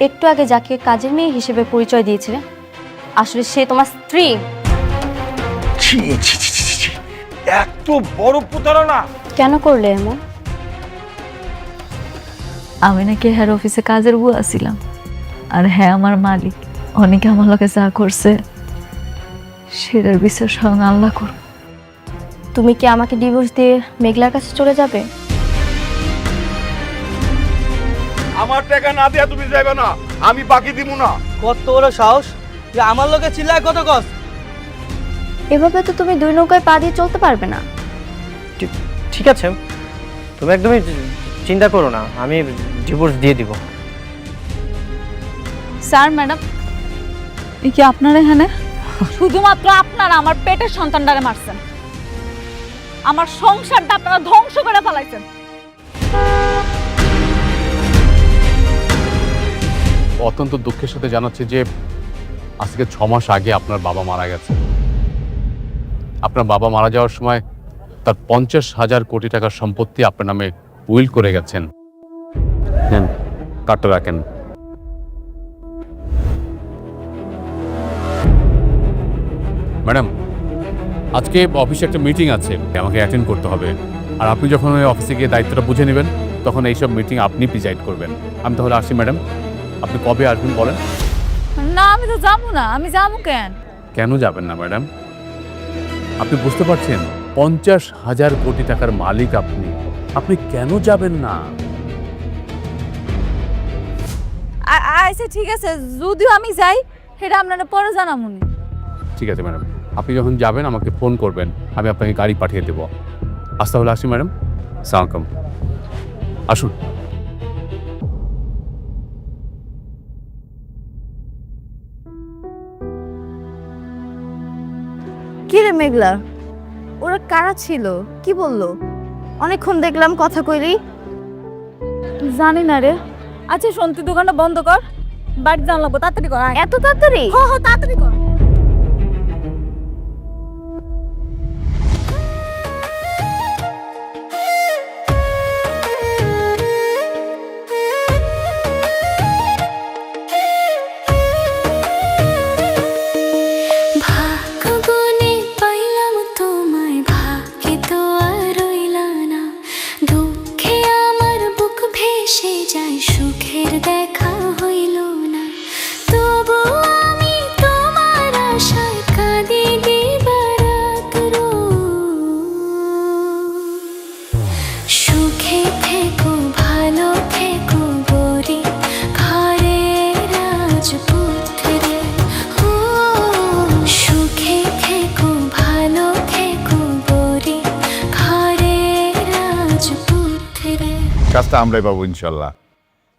একটু আগে যাকে কাজের মেয়ে হিসেবে পরিচয় দিয়েছিলে আসলে সে তোমার স্ত্রী। ছি ছি ছি ছি ছি, এত বড় প্রতারণা! কেন করলে এমন? আমি নাকি হেড অফিসে কাজের বুয়া ছিলাম, আর হ্যাঁ আমার মালিক। অনেকে আমার লোকে যা করছে সেটার বিচার স্বয়ং আল্লাহ করুন। তুমি কি আমাকে ডিভোর্স দিয়ে মেঘলার কাছে চলে যাবে? আমার টাকা না দিয়া তুমি যাইবে না, আমি বাকি দিব না। কত বড় সাহস তুই আমার লোকে চিল্লায় কত কস? এভাবে তো তুমি দুই নৌকায় পা দিয়ে চলতে পারবে না। ঠিক আছে, তুমি একদমই চিন্তা করো না, আমি ডিভোর্স দিয়ে দিব। স্যার ম্যাডাম, এই কি আপনার এখানে? শুধুমাত্র আপনারা আমার পেটের সন্তানটারে মারছেন, আমার সংসারটা আপনারা ধ্বংস করে ফেলাইছেন। অত্যন্ত দুঃখের সাথে জানাচ্ছি যে আজকে 6 মাস আগে আপনার বাবা মারা গেছে। আপনার বাবা মারা যাওয়ার সময় তার 50,000 কোটি টাকার সম্পত্তি আপনার নামে উইল করে গেছেন। নেন, কার্ডটা রাখেন। ম্যাডাম, আজকে অফিসে একটা মিটিং আছে, আমাকে অ্যাটেন্ড করতে হবে। আর আপনি যখন ওই অফিসে গিয়ে দায়িত্বটা বুঝে নেবেন তখন এইসব মিটিং আপনি প্রিজাইড করবেন। আমি তাহলে আসি ম্যাডাম। আপনি কবে আসবেন বলেন? না আমি তো যাবো না। আমি যাবো কেন? কেন যাবেন না ম্যাডাম? আপনি বুঝতে পারছেন 50,000 কোটি টাকার মালিক আপনি, আপনি কেন যাবেন না? আচ্ছা ঠিক আছে, যদিও আমি যাই সেটা আপনারা পরে জানামুনি। ঠিক আছে ম্যাডাম, আপনি যখন যাবেন আমাকে ফোন করবেন, আমি আপনাকে গাড়ি পাঠিয়ে দেবো। আজ তাহলে আসি ম্যাডাম। আসসালামু আলাইকুম। আসুন। কি রে মেঘলা, ওরা কারা ছিল? কি বললো? অনেকক্ষণ দেখলাম কথা কইলি। জানি না রে। আচ্ছা শোন, তুই দোকানটা বন্ধ কর, বাড়ি জানা লাগবো, তাড়াতাড়ি কর। এত তাড়াতাড়ি? তাড়াতাড়ি কর। কাজটা আমরাই পাবো ইনশাল্লাহ।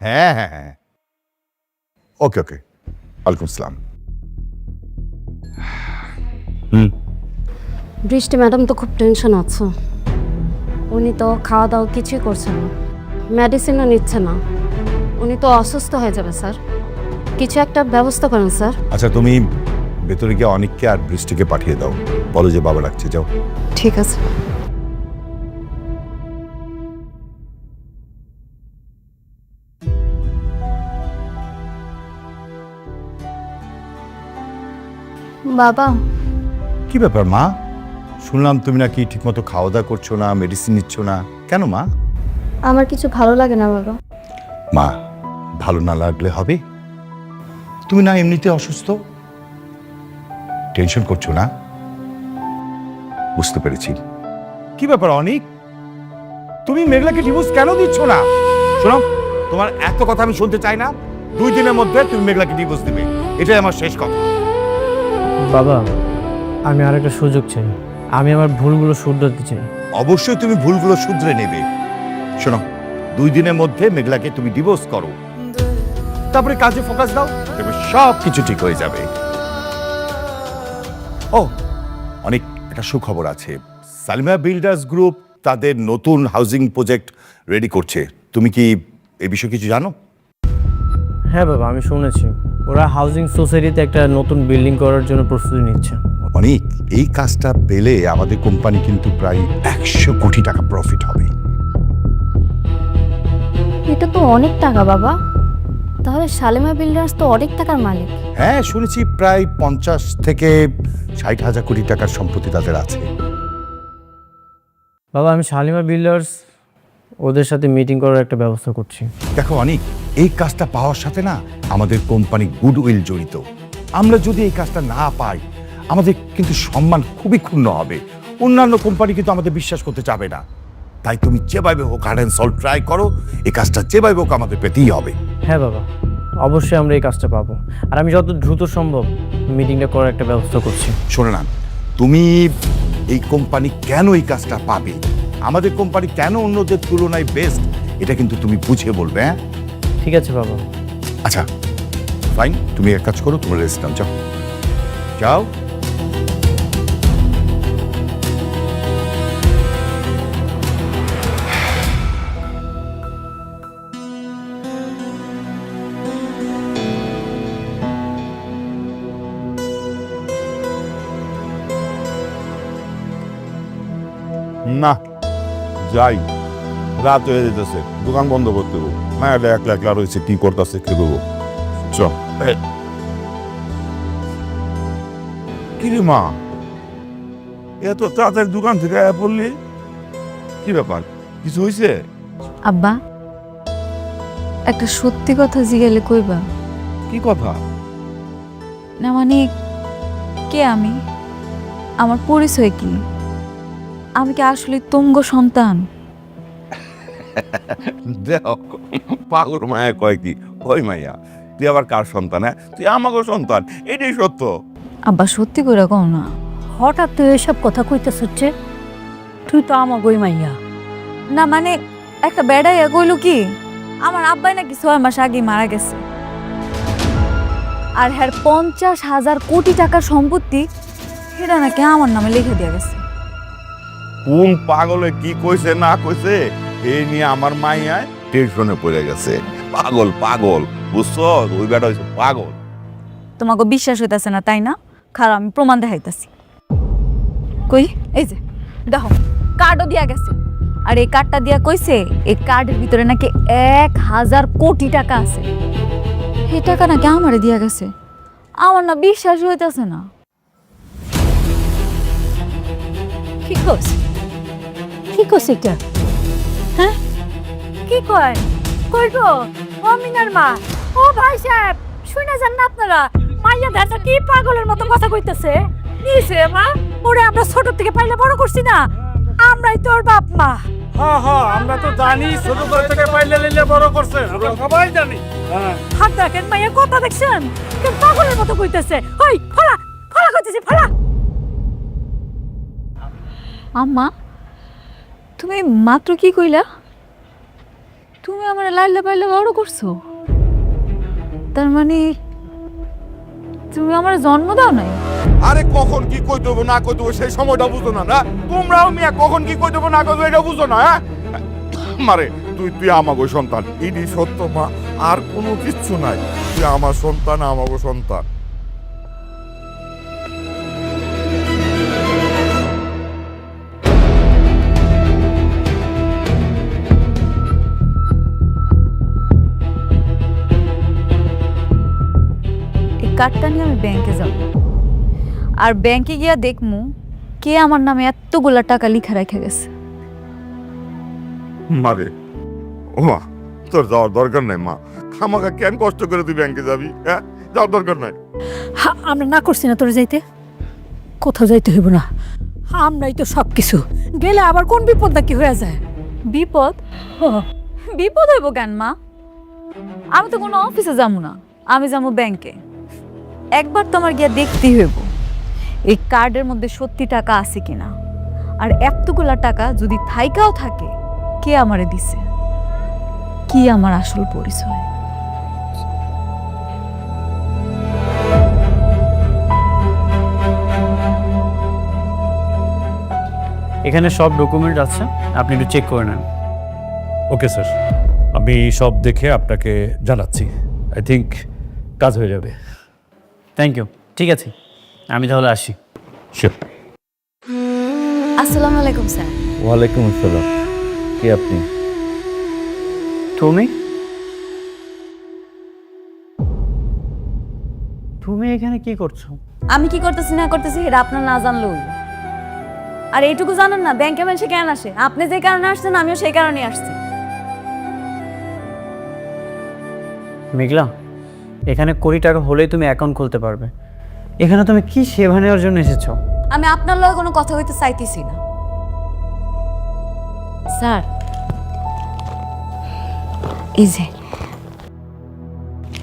হ্যাঁ হ্যাঁ হ্যাঁ, ওকে ওকে। ওয়ালাইকুম আসসালাম। বৃষ্টি ম্যাডাম তো খুব টেনশন আছে। উনি তো খাওয়া দাওয়া কিছুই করছে না, মেডিসিনও নিচ্ছে না। উনি তো অসুস্থ হয়ে যাবে স্যার, কিছু একটা ব্যবস্থা করেন স্যার। আচ্ছা, তুমি ভেতরে গিয়ে অনিককে আর বৃষ্টিকে পাঠিয়ে দাও, বলো যে বাবা ডাকছে, যাও। ঠিক আছে। বাবা, কি ব্যাপার মা? শুনলাম তুমি নাকি ঠিকমতো খাওয়া দাওয়া করছো না, মেডিসিন নিচ্ছ না, কেন মা? আমার কিছু ভালো লাগে না বাবা। মা, ভালো না লাগলে হবে? তুমি না এমনিতে অসুস্থ, টেনশন করছো না? বুঝতে পেরেছি। কি ব্যাপার অনিক, তুমি মেঘলাকে ডিভোর্স কেন দিচ্ছ না? শোনো, তোমার এত কথা আমি শুনতে চাই না। 2 দিনের মধ্যে তুমি মেঘলাকে ডিভোর্স দিবে, এটাই আমার শেষ কথা। বাবা, আমি আর একটা সুযোগ চাই, আমি আমার ভুলগুলো শুধরাতে চাই। অবশ্যই তুমি ভুলগুলো শুধরে নেবে। শোনো, 2 দিনের মধ্যে মেঘলাকে তুমি ডিভোর্স করো, তারপরে কাজে ফোকাস দাও, তবে সব কিছু ঠিক হয়ে যাবে। ও, অনেক একটা সুখবর আছে। সালিমা বিল্ডার্স গ্রুপ তাদের নতুন হাউজিং প্রজেক্ট রেডি করছে। তুমি কি এই বিষয়ে কিছু জানো? হ্যাঁ বাবা, আমি শুনেছি ওরা হাউজিং সোসাইটিতে একটা নতুন বিল্ডিং করার জন্য প্রস্তুতি নিচ্ছে। অনেক, এই কাজটা পেলে আমাদের কোম্পানি কিন্তু প্রায় 100 কোটি টাকা প্রফিট হবে। এটা তো অনেক টাকা বাবা। তাহলে শালেমা বিল্ডার্স তো অনেক টাকার মালিক। হ্যাঁ, শুনেছি প্রায় 50 থেকে 60 হাজার কোটি টাকার সম্পত্তি তাদের আছে। বাবা, আমি শালিমা বিল্ডার্স ওদের সাথে মিটিং করার একটা ব্যবস্থা করছি। দেখো অনেক, এই কাজটা পাওয়ার সাথে না আমাদের কোম্পানি গুডউইল জড়িত। আমরা যদি এই কাজটা না পাই আমাদের কিন্তু সম্মান খুবই ক্ষুণ্ণ হবে। অন্যান্য কোম্পানি কিন্তু আমাদের বিশ্বাস করতে চাবে না। তাই তুমি যেভাবে হোক হার্ড অ্যান্ড সল্ট ট্রাই করো, এই কাজটা যেভাবে হোক আমাদের পেতেই হবে। হ্যাঁ বাবা, অবশ্যই আমরা এই কাজটা পাবো, আর আমি যত দ্রুত সম্ভব মিটিংটা করার একটা ব্যবস্থা করছি। শোনো না, তুমি এই কোম্পানি কেন এই কাজটা পাবে, আমাদের কোম্পানি কেন অন্যদের তুলনায় বেস্ট, এটা কিন্তু তুমি বুঝে বলবে। হ্যাঁ ঠিক আছে বাবা। আচ্ছা ফাইন, তুমি এক কাজ করো, তোমার রেস্ট নাও, যাও যাও। না যাই, রাত হয়ে যেতেছে, দোকান বন্ধ করতে হবো। মায়াটা একলা একলা রয়েছে, কি করতেছে কে দেবো। চ কি রে মা, এত তাড়াতাড়ি দোকান থেকে আয়া পড়লি, কি ব্যাপার, কিছু হয়েছে? আব্বা, একটা সত্যি কথা জিজ্ঞেলে কইবা? কি কথা? না মানে, কে আমি, আমার পরিচয় কি, আমি কি আসলে তুঙ্গ সন্তান? দেখ পাগল মায়া কয় কি, ওই মাইয়া তুই আবার কার সন্তান? হ্যাঁ, তুই আমাকে সন্তান, এটাই সত্য। আব্বা সত্যি করে কও না। হঠাৎ তুই এসব কথা কইতেছ হচ্ছে, তুই তো আমার গই মাইয়া। না মানে, একটা বেড়াইয়া কইল কি আমার আব্বাই নাকি 6 মাস আগে মারা গেছে, আর হ্যার 50,000 কোটি টাকার সম্পত্তি সেটা নাকি আমার নামে লিখে দেওয়া গেছে। কোন পাগলে কি কইছে না কইছে এই নিয়ে আমার মাইয়ায় টেনশনে পড়ে গেছে। পাগল পাগল, বুঝছো, ওই বেটা হইছে পাগল। তোমাকে বিশ্বাস হইতাছে না তাই না? খারাপ, আমি প্রমাণ দেখাইতাছি। কই, এই যে দেখো, কার্ডও দিয়া গেছে, আর এই কার্ডটা দিয়া কইছে এই কার্ডের ভিতরে নাকি 1,000 কোটি টাকা আছে। এই টাকা নাকি আমারে দিয়া গেছে, আমার না বিশ্বাস হইতাছে না। কি কস, কি কস এটা? হ্যাঁ, কি কয়? কই গো, ও মিনার মা, ও ভাই সাহেব, শুনে যান না আপনারা, মাইয়া ধাতা কি পাগলের মতো কথা কইতেছে। নিছে মা, ওরে আমরা ছোট থেকে পাইলে বড় করছি না, আমরাই তোর বাপ মা। হ্যাঁ হ্যাঁ, আমরা তো জানি, ছোট থেকে পাইলে লিলে বড় করছে, আমরা সবাই জানি। হাত দেখেন, মাইয়া কথা দেখছেন, কেউ পাগলের মতো কইতেছে। ওই ফলা ফলা কইতেছে, ফলা। আম্মা, তুমি মাত্র কি কইলা? তুমি আমার লাইলে পাইলে বড় করছো, তার মানে তুমি আমার জন্ম দাও নাই? আরে কখন কি কই দেবো না কই দেবো সেই সময়টা বুঝো না, না তোমরাও মিয়া কখন কি কই দেবো না কই দেবো এটা বুঝো না। হ্যাঁ মারে, তুই আমাগো সন্তান, ইডি সত্য মা, আর কোনো কিচ্ছু নাই। তুই আমার সন্তান, আমাগো সন্তান। এই কার্ডটা নিয়ে আমি ব্যাংকে যাব, আর ব্যাংকে গিয়া দেখমু কে আমার নামে এতগুলা টাকা লিখে রেখে গেছে। মারে, ও মা, তোর যাওয়ার দরকার নাই মা, আমাকে কেন কষ্ট করে তুই ব্যাংকে যাবি? হ্যাঁ, যাওয়ার দরকার নাই। আমরা না করছি না তোর যাইতে, কোথাও যাইতে হইব না, আমরাই তো সব কিছু, গেলে আবার কোন বিপদ না কি হয়ে যায়। বিপদ? বিপদ হইব কেন মা? আমি তো কোনো অফিসে যাবো না, আমি যাবো ব্যাংকে। একবার তোমার গিয়া দেখতেই হইব এই কার্ডের মধ্যে সত্যি টাকা আছে কিনা, আর এতগুলা টাকা যদি থাইকাও থাকে, কে আমারে দিছে, কি আমার আসল পরিচয়। এখানে সব ডকুমেন্ট আছে, আপনি একটু চেক করে নেন। ওকে স্যার, আমি সব দেখে আপনাকে জানাচ্ছি। আই থিঙ্ক কাজ হয়ে যাবে। থ্যাংক ইউ, ঠিক আছে, আমি তাহলে আসি। শিওর। আসসালামু আলাইকুম স্যার। ওয়ালাইকুম আসসালাম, কে আপনি? তুমি? তুমি এখানে কি করছো? আমি কি করতেছি না করতেছি এটা আপনার না জানলেও হইলো। আর এইটুকু জানেন না ব্যাংকে মানুষে কেন আসে? আপনি যে কারণে আসছেন আমিও সেই কারণে আসছি। মেঘলা, এখানে কোটি টাকা হলেই তুমি অ্যাকাউন্ট খুলতে পারবে। এখানে তুমি কি সেবা নেওয়ার জন্য এসেছো? আমি আপনার লগে কোনো কথা হইতে চাইতেছি না। স্যার, এই যে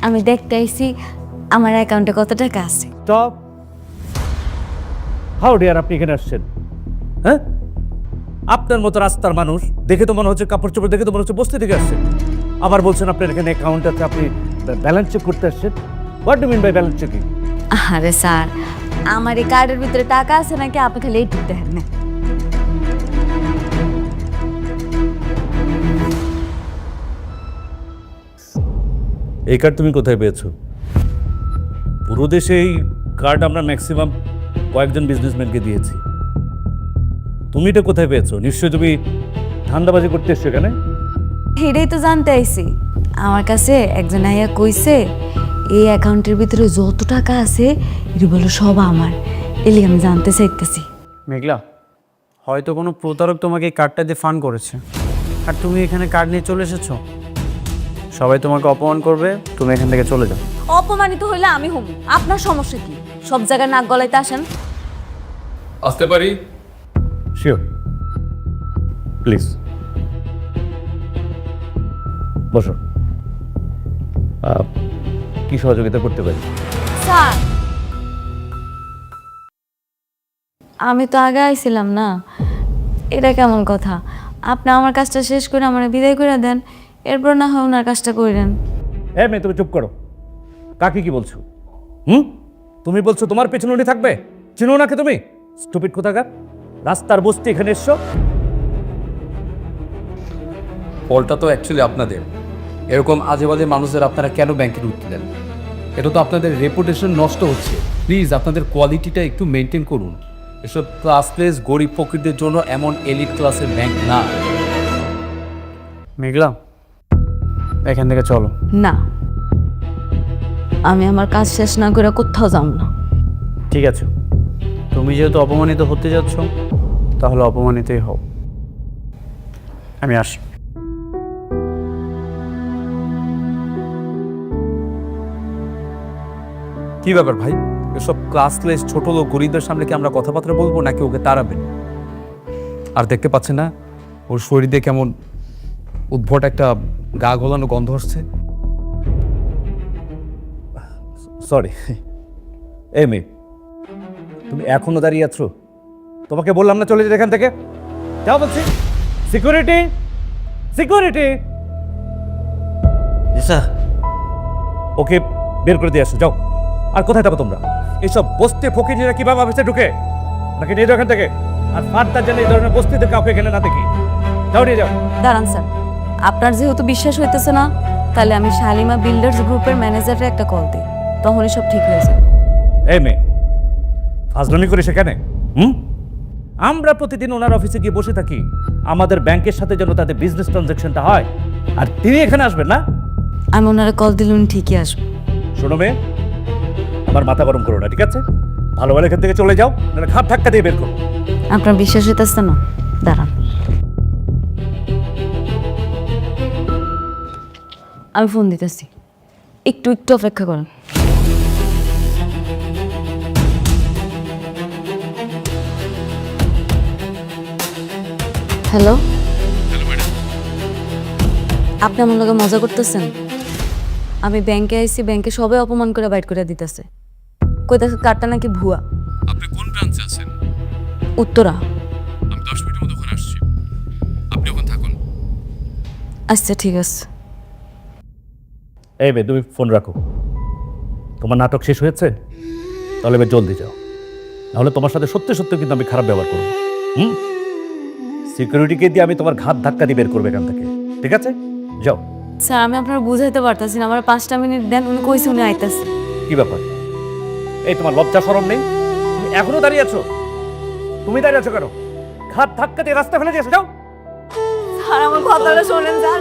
আমি দেখতে আইছি আমার অ্যাকাউন্টে কত টাকা আছে। স্টপ। হাউ ডিয়ার, আপনি এখানে আসছেন? হ্যাঁ, আপনার মতো রাস্তার মানুষ দেখে তো মনে হচ্ছে, কাপড় চোপড় দেখে তো মনে হচ্ছে বস্তি থেকে আসছেন। আবার বলছেন আপনার এখানে অ্যাকাউন্ট আছে, আপনি ব্যালেন্স চেক করতে আসছেন। What do mean by balance checking? আরে স্যার, আমার এই কার্ডের ভিতরে টাকা আছে নাকি আপনি খালি এইটুকু দেখেন না। এই কার্ড তুমি কোথায় পেয়েছো? পুরো দেশে এই কার্ড আমরা ম্যাক্সিমাম কয়েকজন বিজনেসম্যানকে দিয়েছি। তুমি এটা কোথায় পেয়েছো? নিশ্চয়ই তুমি ধান্দাবাজি করতে এসছো এখানে। এটাই তো জানতে আইছি। আমার কাছে একজন আইয়া কইছে এই অ্যাকাউন্টের ভিতরে যত টাকা আছে এটা বলো সব আমার। এলি আমি জানতে চাইতেছি। মেঘলা, হয়তো কোনো প্রতারক তোমাকে এই কার্ডটা দিয়ে ফান্ড করেছে, আর তুমি এখানে কার্ড নিয়ে চলে এসেছো। সবাই তোমাকে অপমান করবে, তুমি এখান থেকে চলে যাও। অপমানিত হইলে আমি হম, আপনার সমস্যা কি? সব জায়গায় নাক গলাইতে আসেন। আসতে পারি? শিওর, প্লিজ বসো। কি সহযোগিতা করতে পারি? স্যার, আমি তো আগে আইছিলাম না, এটা কেমন কথা? আপনি আমার কাজটা শেষ করে আমার বিদায় করে দেন, এরপর না হয় ওনার কাজটা করেন। হ্যাঁ মেয়ে, তুমি চুপ করো। কাকে কি বলছো? তুমি বলছো তোমার পেছনে উনি থাকবে? চিনো নাকি তুমি? স্টুপিড কোথাকার, রাস্তার বস্তি এখানে এসছো। ফলটা তো অ্যাকচুয়ালি আপনাদের। এরকম আজে বাজে মানুষদের আপনারা কেন ব্যাংকে ঢুকতে দেন? এটা তো আপনাদের রেপুটেশন নষ্ট হচ্ছে। প্লিজ আপনাদের কোয়ালিটিটা একটু মেনটেন করুন। এসব ক্লাসলেস গরিব ফকিরদের জন্য এমন এলিট ক্লাসের ব্যাংক না। মেঘলা, এখান থেকে চলো। না, আমি আমার কাজ শেষ না করে কোথাও যাব না। ঠিক আছে, তুমি যেহেতু অপমানিত হতে যাচ্ছ, তাহলে অপমানিতই হও। আমি আসি। কি ব্যাপার ভাই? এসব ক্লাসলেস ছোট লোক গরিবদের সামনে কি আমরা কথাবার্তা বলবো নাকি ওকে তাড়াবেন? আর দেখতে পাচ্ছেন না ওর শরীরে কেমন উদ্ভট একটা গা গলানো গন্ধ আসছে? সরি। এই মেয়ে, তুমি এখনো দাঁড়িয়ে আছো? তোমাকে বললাম না চলে যেতে এখান থেকে। যাও বলছি। সিকিউরিটি, সিকিউরিটি, ওকে বের করে দিয়ে আসো, যাও। আর কোথায় যাবো তোমরা? এইসব বস্তি ফকিরা কিভাবে অফিসে ঢুকে? নাকি নিয়ে যাও এখান থেকে। আর ফার্দার যেন এই ধরনের বস্তিতে কাউকে এখানে না দেখি। যাও, নিয়ে যাও। দাঁড়ান স্যার, আপনার যেহেতু বিশ্বাস হইতেছে না, তাহলে আমি শালিমা বিল্ডার্স গ্রুপের ম্যানেজারে একটা কল দিই, তখনই সব ঠিক হয়ে যাবে। এই মেয়ে, ফাজলামি করে সেখানে? আমরা প্রতিদিন ওনার অফিসে গিয়ে বসে থাকি আমাদের ব্যাংকের সাথে যেন তাদের বিজনেস ট্রানজাকশনটা হয়, আর তিনি এখানে আসবেন না? আমি ওনারা কল দিলে উনি ঠিকই আসবে। শোনো মেয়ে, আমার মাথা গরম করো না, ঠিক আছে? ভালো ভালো এখান থেকে চলে যাও, নাহলে ঘাট ধাক্কা দিয়ে বের করো। আপনার বিশ্বাস হইতেছে না? দাঁড়ান, আমি ফোন দিতেছি, একটু একটু অপেক্ষা করেন। হ্যালো, আপনি আমার লগে মজা করতেছেন? আমি ব্যাংকে আইছি, ব্যাংকে সবাই অপমান করে বাইট করে দিতেছে, কইতাছে কার্ডটা নাকি ভুয়া। আপনি কোন ব্রাঞ্চে আছেন? উত্তরা। আমি 10 মিনিটের মধ্যে ওখানে আসছি, আপনি ওখানে থাকুন। আচ্ছা ঠিক আছে। এই মেয়ে, তুমি ফোন রাখো। তোমার নাটক শেষ হয়েছে? তাহলে এবার জলদি যাও, নাহলে তোমার সাথে সত্যি সত্যি কিন্তু আমি খারাপ ব্যবহার করবো। সিকিউরিটিকে দিয়ে আমি তোমার ঘাট ধাক্কা দিয়ে বের করবো এখান থেকে, ঠিক আছে? যাও। স্যার, আমি আপনার বুঝাইতে পারতাছি না, আমার 5টা মিনিট দেন, উনি কইছে উনি আইতাছে। কি ব্যাপার? এই তোমার লজ্জা শরম নেই? তুমি এখনো দাঁড়িয়ে আছো? তুমি দাঁড়িয়ে আছো কেন? ঘাট ধাক্কা দিয়ে রাস্তা ফেলে দিয়েছো, যাও। স্যার, আমার কথাটা শোনেন স্যার।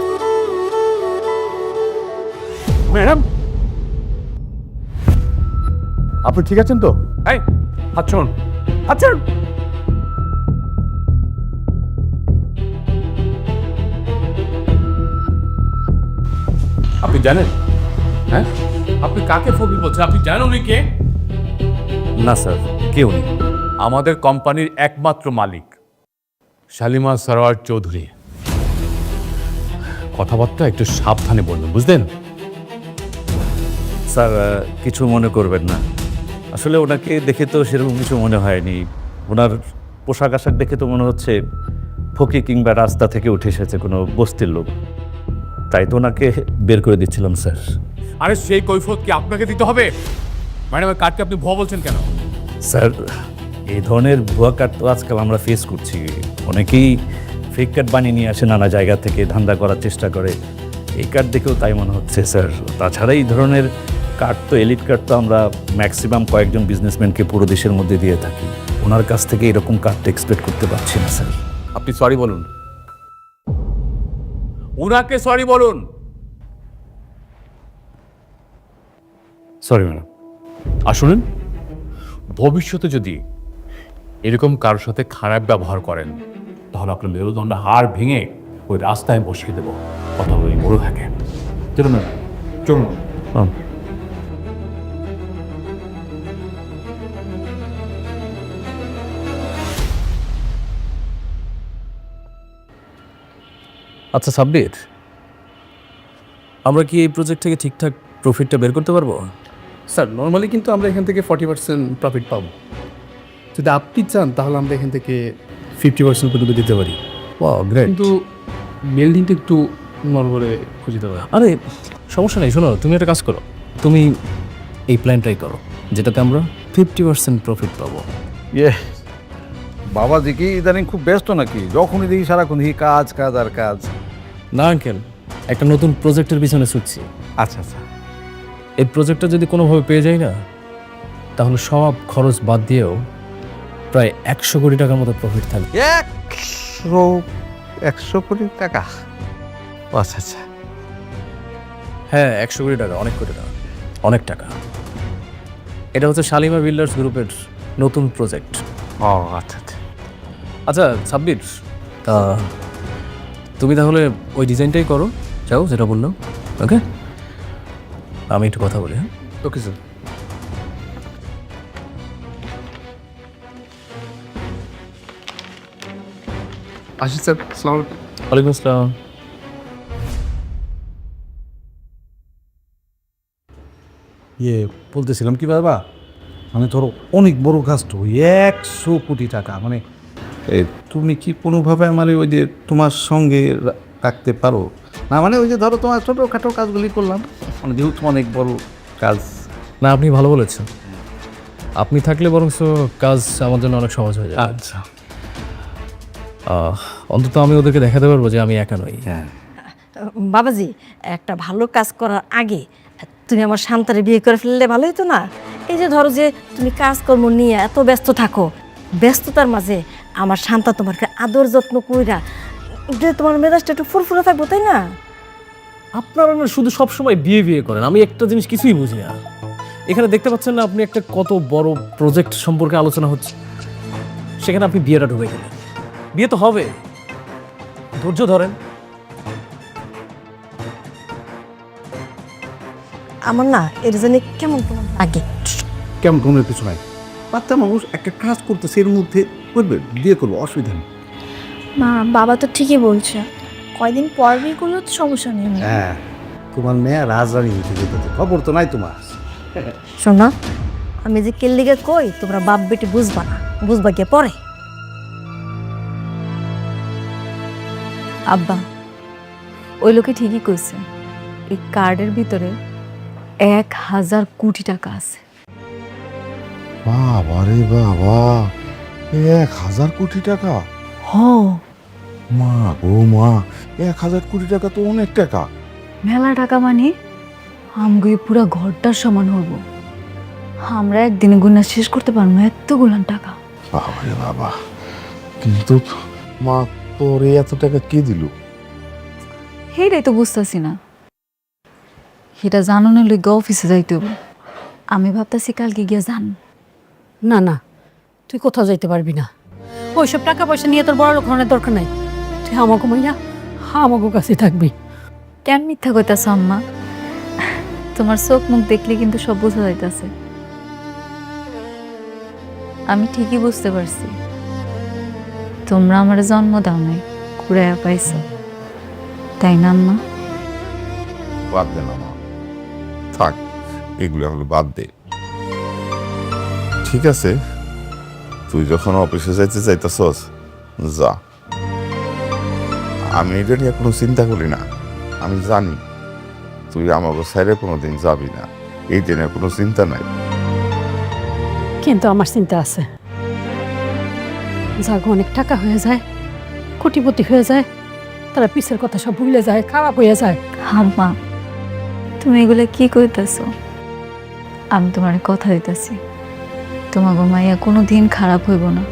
ম্যাডাম, আপনি ঠিক আছেন তো? এই হাত ছাড়ুন, হাত ছাড়ুন। আপনি জানেন, হ্যাঁ আপনি কাকে ফকির বলছেন? আপনি জানেন উনি কে? না স্যার, কেউ নেই। আমাদের কোম্পানির একমাত্র মালিক শালিমা সরোয়ার চৌধুরী। কথাবার্তা একটু সাবধানে বলবেন, বুঝলেন? স্যার কিছু মনে করবেন না, আসলে ওনাকে দেখে তো সেরকম কিছু মনে হয়নি। ওনার পোশাক আশাক দেখে তো মনে হচ্ছে ফকির কিংবা রাস্তা থেকে উঠে এসেছে কোনো বস্তির লোক, তাই তো ওনাকে বের করে দিচ্ছিলাম স্যার। আরে সেই কৈফিয়ত কি আপনাকে দিতে হবে? ম্যাডামের কার্ডকে আপনি ভুয়া বলছেন কেন? স্যার এই ধরনের ভুয়া কার্ড তো আজকাল আমরা ফেস করছি, অনেকেই ফেক কার্ড বানিয়ে নিয়ে আসে নানা জায়গা থেকে, ধান্দা করার চেষ্টা করে। এই কার্ড দেখেও তাই মনে হচ্ছে স্যার। তাছাড়া এই ধরনের কার্ড তো, এলিট কার্ড তো আমরা ম্যাক্সিমাম কয়েকজন বিজনেসম্যানকে পুরো দেশের মধ্যে দিয়ে থাকি। ওনার কাছ থেকে এরকম কার্ড এক্সপেক্ট করতে পারছি না স্যার। আপনি সরি বলুন, উনাকে সরি বলুন। Sorry madam. আর শুনুন, ভবিষ্যতে যদি এরকম কারোর সাথে খারাপ ব্যবহার করেন তাহলে আপনার মেরুদণ্ড হাড় ভেঙে ওই রাস্তায় বসিয়ে দেবো। কথা বলে মরে থাকে। চলুন ম্যাডাম, চলুন। আচ্ছা সাব্বির, আমরা কি এই প্রজেক্ট থেকে ঠিকঠাক প্রফিটটা বের করতে পারবো? স্যার নর্মালি কিন্তু আমরা এখান থেকে 40% প্রফিট পাবো। যদি আপনি চান তাহলে আমরা এখান থেকে 50% পর্যন্ত দিতে পারি। Wow great. কিন্তু বিল্ডিংটা একটু নরবরে খুঁজে দেওয়া। আরে সমস্যা নেই, শোনো তুমি একটা কাজ করো, তুমি এই প্ল্যানটাই করো যেটাতে আমরা 50% প্রফিট পাবো। ইয়ে বাবাজি কি ইদানিং খুব ব্যস্ত নাকি? যখনই দেখি সারাক্ষণ দেখি কাজ কাজ আর কাজ। না আঙ্কেল, একটা নতুন প্রজেক্টের পিছনে ছুটছি। আচ্ছা আচ্ছা, এই প্রজেক্টটা যদি কোনোভাবে পেয়ে যাই না, তাহলে সব খরচ বাদ দিয়েও প্রায় 100 কোটি টাকার মতো প্রফিট থাকবে। 100 কোটি টাকা? ও আচ্ছা আচ্ছা, হ্যাঁ 100 কোটি টাকা, অনেক কোটি টাকা, অনেক টাকা। এটা হচ্ছে শালিমা বিল্ডার্স গ্রুপের নতুন প্রজেক্ট। ও আচ্ছা আচ্ছা। আচ্ছা সাব্বির, তা তুমি তাহলে ওই ডিজাইনটাই করো, চাও যেটা বললাম। ওকে, আমি একটু কথা বলি। হ্যাঁ ওকে স্যার। আসি স্যার, আসসালামু আলাইকুম। ওয়ালাইকুম আসসালাম। ইয়ে বলতেছিলাম কি বাবা, মানে ধরো অনেক বড় কাজ তো, 100 কোটি টাকা, মানে তুমি কি কোনোভাবে আমার ওই যে তোমার সঙ্গে রাখতে পারো? না মানে ওই যে ধরো তোমার ছোটোখাটো কাজগুলি করলাম, মানে যেহেতু অনেক বড় কাজ। না আপনি ভালো বলেছেন, আপনি থাকলে বরং কাজ আমার জন্য অনেক সহজ হয়ে যায়। আচ্ছা, অন্তত আমি ওদেরকে দেখাতে পারবো যে আমি একা নই। হ্যাঁ বাবাজি, একটা ভালো কাজ করার আগে তুমি আমার শান্তারে বিয়ে করে ফেললে ভালো হতো না? এই যে ধরো যে তুমি কাজকর্ম নিয়ে এত ব্যস্ত থাকো, ব্যস্ততার মাঝে আমার শান্তা তোমাকে আদর যত্ন কইরা যে তোমার মেজাজটা একটু ফুরফুরে থাকবো, তাই না? আপনারা না শুধু সবসময় বিয়ে বিয়ে করেন, আমি একটা জিনিস কিছুই বুঝি না। এখানে দেখতে পাচ্ছেন না আপনি একটা কত বড় প্রজেক্ট সম্পর্কে আলোচনা হচ্ছে, সেখানে আপনি বিয়েটা ঢুকে গেলেন। বিয়ে তো হবে, ধৈর্য ধরেন। আমার না এর জন্য কেমন কেমন লাগে। কেমন কোনো কিছু নাই, বাচ্চা মানুষ একটা কাজ করতেছে, এর মধ্যে করবে, বিয়ে করবো, অসুবিধা নেই। মা বাবা তো ঠিকই বলছে, কয়দিন পর বিয়ে করলেও তো সমস্যা নেই। হ্যাঁ, তোমার মেয়ে রাজরানী হইতে যেতে, খবর তো নাই তোমার। শোনা, আমি যে কেল্লিগে কই তোমরা বাপ বেটি বুঝবা না, বুঝবা গিয়ে পরে। আব্বা, ওই লোকে ঠিকই কইছে, এই কার্ডের ভিতরে 1000 কোটি টাকা আছে। বাবা রে বাবা, 1000 কোটি টাকা! হ, মা গো মা, 1000 কোটি টাকা তো অনেক টাকা। মেলা টাকা মানে আমগো এই পুরা ঘরটার সমান হব। আমরা একদিনে গুণা শেষ করতে পারবো এতগুলান টাকা। বাবা রে বাবা, কিন্তু মা তোর এত টাকা কে দিল? সেইটাই তো বুঝতেছি না। সেটা জানানোর লইগে অফিসে যাইতে হবে। আমি ভাবতেছি কালকে গিয়ে যান। না না, তুই কোথাও যাইতে পারবি না। ওইসব টাকা পয়সা নিয়ে তোর বড় লোক হওয়ার দরকার নাই। তুই আমাকে মাইয়া আমাকে কাছে থাকবি। কেন মিথ্যা কইতাছ আম্মা? তোমার চোখ মুখ দেখলে কিন্তু সব বোঝা যাইতাছে। আমি ঠিকই বুঝতে পারছি তোমরা আমার জন্ম দাও নাই, কুড়াইয়া পাইছো, তাই না আম্মা? বাদ দে না মা, থাক, এগুলো হলো বাদ দে। ঠিক আছে, তুই যখন অফিসে যাইতে চাইতেছস যা, আমি এটা নিয়ে কোনো চিন্তা করি না। আমি জানি তুই আমাকে সাইডে কোনোদিন যাবি না, এই দিনের কোনো চিন্তা নাই। কিন্তু আমার চিন্তা আছে, যাগো অনেক টাকা হয়ে যায়, কোটিপতি হয়ে যায়, তারা পিছের কথা সব ভুলে যায়, খারাপ হয়ে যায়। আম্মা তুমি এগুলো কি কইতাছো? আমি তোমার কথা দিতেছি, তোমার মাইয়া কোনো দিন খারাপ হইব না।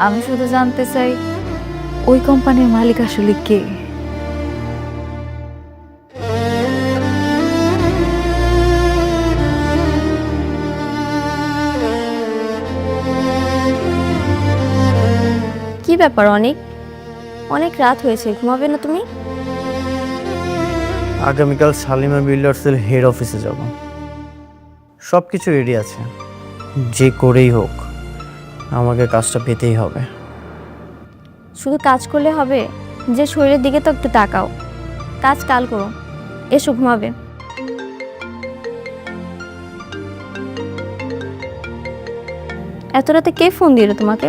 আমি শুধু জানতে চাই ওই কোম্পানির মালিক আসলে কে? কি ব্যাপার অনেক অনেক রাত হয়েছে, ঘুমাবে না তুমি? আগামীকাল শালিমা বিল্ডার্সের হেড অফিসে যাব। সব কিছু রেডি আছে, যে করেই হোক আমাকে কাজটা পেতেই হবে। শুধু কাজ করলে হবে? যে শরীরের দিকে তো একটু তাকাও। কাজ কাল করো, এসো ঘুমাবে। এত রাতে কে ফোন দিল তোমাকে?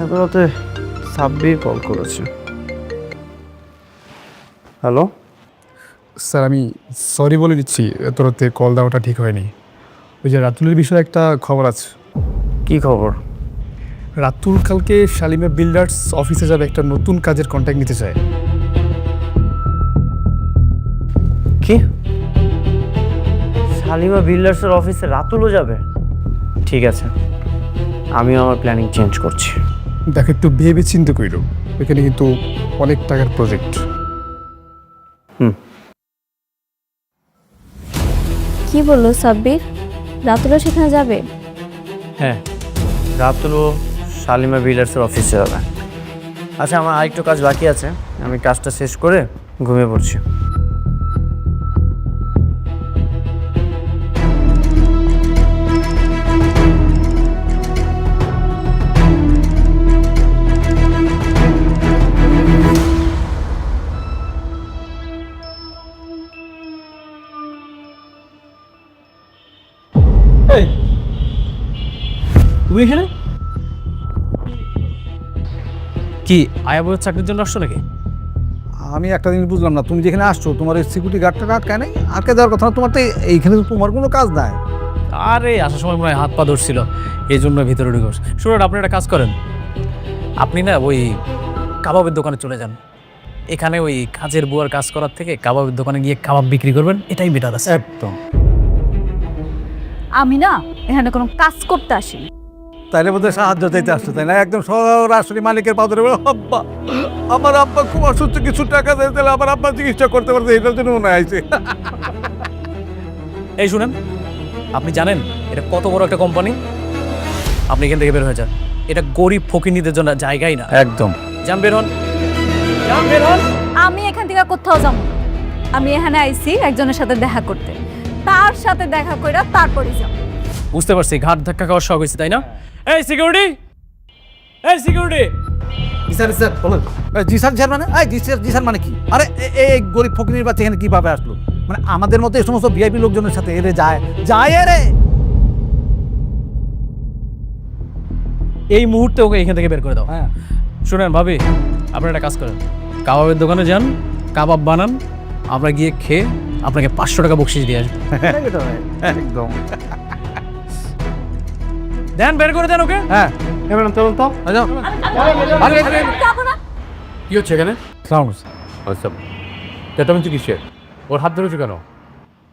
এত রাতে সাব্বির কল করেছে। হ্যালো স্যার, আমি সরি বলে দিচ্ছি, এত রাতে কল দেওয়াটা ঠিক হয়নি। ওই যে রাতুলের বিষয়ে একটা খবর আছে। কি খবর? রাতুল কালকে শালিমা বিল্ডার্স অফিসে যাবে, একটা নতুন কাজের কন্ট্যাক্ট নিতে চায়। কি? শালিমা বিল্ডার্সের অফিসে রাতুলও যাবে? ঠিক আছে, আমিও আমার প্ল্যানিং চেঞ্জ করছি। দেখো, একটু ভেবে চিন্তা কইরো, এখানে কিন্তু অনেক টাকার প্রজেক্ট। কি বললো সাব্বির? রাতুলও সেখানে যাবে? হ্যাঁ, রাতুলও শালিমা বিল্ডার্সের অফিসে যাবে। আচ্ছা, আমার আরেকটু কাজ বাকি আছে, আমি কাজটা শেষ করে ঘুমিয়ে পড়ছি। তুমি এখানে কি আয়া বইয়ের চাকরির জন্য আসছো নাকি? আমি একটা জিনিস বুঝলাম না, তুমি যেখানে আসছো তোমার এই সিকিউরিটি গার্ডটা আটকায় নাই? আটকে যাওয়ার কথা না, তোমার তো এইখানে তো তোমার কোনো কাজ নাই। আরে আসার সময় মনে হয় হাত পা ধরছিল, এই জন্য ভিতরে ঢুকে বসে। শুনুন, আপনি একটা কাজ করেন, আপনি না ওই কাবাবের দোকানে চলে যান। এখানে ওই কাজের বুয়ার কাজ করার থেকে কাবাবের দোকানে গিয়ে কাবাব বিক্রি করবেন, এটাই বেটার আছে। একদম। আমি না এখানে কোনো কাজ করতে আসিনি। তাইলে বোধহয় সাহায্য চাইতে আসছো, তাই না? একদম সরাসরি মালিকের পা ধরে বলো, আব্বা আমার আব্বা খুব অসুস্থ, কিছু টাকা দেয়, তাহলে আমার আব্বা চিকিৎসা করতে পারছে, এটার জন্য মনে হয়েছে। এই শুনেন, আপনি জানেন এটা কত বড় একটা কোম্পানি? আপনি এখান থেকে বের হয়ে যান, এটা গরিব ফকিনীদের জন্য জায়গাই না। একদম। যান, বের হন, যান, বের হন। আমি এখান থেকে কোথাও যাব না। আমি এখানে আইছি একজনের সাথে দেখা করতে, তার সাথে দেখা কইরা তারপরই যাব। বুঝতে পারছি, ঘাট ধাক্কা খাওয়ার শখ হয়েছে, তাই না? এই সিকিউরিটি, এই সিকিউরিটি। স্যার স্যার বলুন। জি স্যার, স্যার মানে জি স্যার মানে কি? আরে এই গরিব ফকিনীর বাচ্চা এখানে কিভাবে আসলো? মানে আমাদের মতো এই সমস্ত ভিআইপি লোকজনের সাথে এরে যায় রে। এই মুহূর্তে ওকে এখান থেকে বের করে দাও। হ্যাঁ, শুনেন ভাবি, আপনারা একটা কাজ করেন, কাবাবের দোকানে যান, কাবাব বানান, আমরা গিয়ে খেয়ে আপনাকে 500 টাকা বকশিশ দিয়ে আসবো। একদম। দেন, বের করে দেন ওকে। হ্যাঁ, এবার চলুন তো। কি হচ্ছে এখানে? সাউন্ড। আচ্ছা, চেঁচামেচি কিসের? ওর হাত ধরেছো কেন?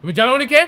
তুমি জানো উনি কে?